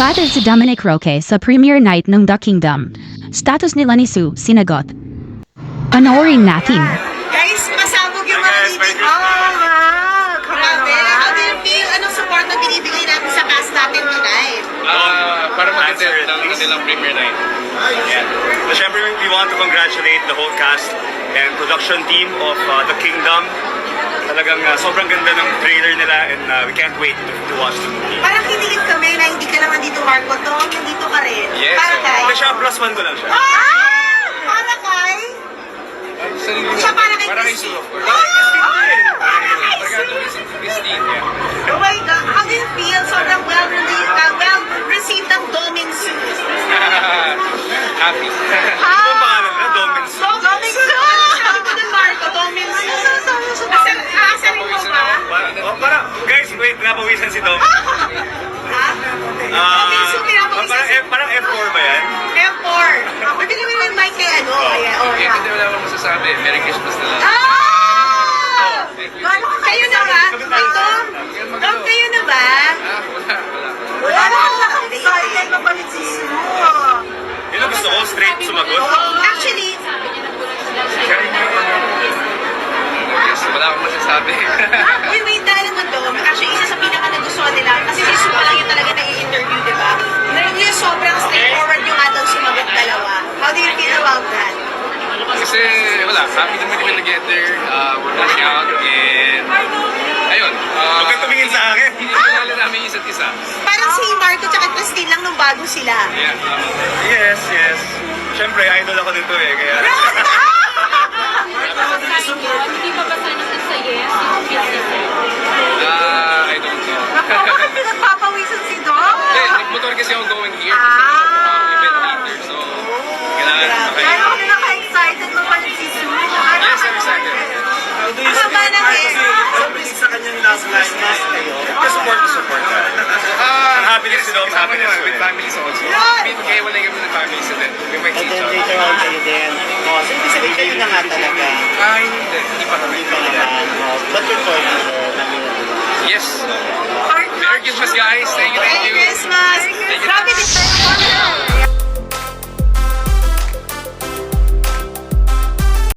Spotted si Dominic Roque sa premiere night ng The Kingdom. Status nila ni Sue, sinagot. Panoorin natin. Guys, pasabog yung mga ibig. Grabe. How do you feel? Anong support na binibigay natin sa cast natin tonight? Para mag-attend ng kanilang premiere night. Yeah. So, syempre, we want to congratulate the whole cast and production team of The Kingdom. Talagang sobrang ganda ng trailer nila and we can't wait to watch the movie. Parang kinilig kami na hindi ka lang nandito, Marco. Tom, nandito ka rin. Yes. Para kay... Hindi siya, plus one ko lang siya. Para kay... Sarili Siya para kay Para kay Christine. Sue, of course. Para kay Pagkato Sue. si Christine, yeah. Oh my God. How do you feel? Sobrang well-received ang Domin Sue. Happy. Ha? Ano ang pangalan na? Domin Sue? Domin Sue! Sabi ko din, Marco, Domin Sue. Asarin mo ba? Parang, guys, wait, napawisan si Dom. Ha? Domin Sue, pinapawisan. Parang F4 ba yan? F4. Bibili mo yung mic kay ano. Ayan, oh, Okay, yeah. hindi wala akong masasabi. Merry Christmas na lang. Ah! Kayo na ba? Ay, Tom? Tom, kayo na ba? Wala. Excited na pa si Sue. Yun ang gusto ko, straight sumagot. Actually, Yes, wala akong masasabi. wait, dahil naman Dom, actually, isa sa pinaka-nagustuhan nila, kasi si Sue pa lang yung talaga nag-i-interview, di ba? Yung sobrang straightforward yung atong sumagot dalawa. How do you feel about that? Kasi wala, happy naman kami together. We're working out and ayun. Huwag kang tumingin sa akin. Hindi kilala namin yung isa't isa. Parang si Marco tsaka Christine lang nung bago sila. Yeah, tama. Yes, yes. Siyempre, idol ako dito eh, kaya... Hindi pa ba sana sa yes? Yung business. I don't know. Bakit pinagpapawisan si Dom? Hindi, nagmotor kasi ako going here. Event leader, so kailangan makain. Pero naka-excited mo pa rin si Sue. Yes, I'm excited. Ang haba ng hair. sa kanyang last kayo. Support to support. Ang happiness si Dom, Kasama happiness naman ko with eh. families also. Kaya wala kami ng families and then we might see And each then other. later on kayo din. Oh, so ibig sabihin kayo na nga talaga. Hindi pa kami. Hindi pa naman. Oh, but you're for Yes. Heart Merry Christmas guys. Thank you, thank Merry you. Christmas! Grabe din tayo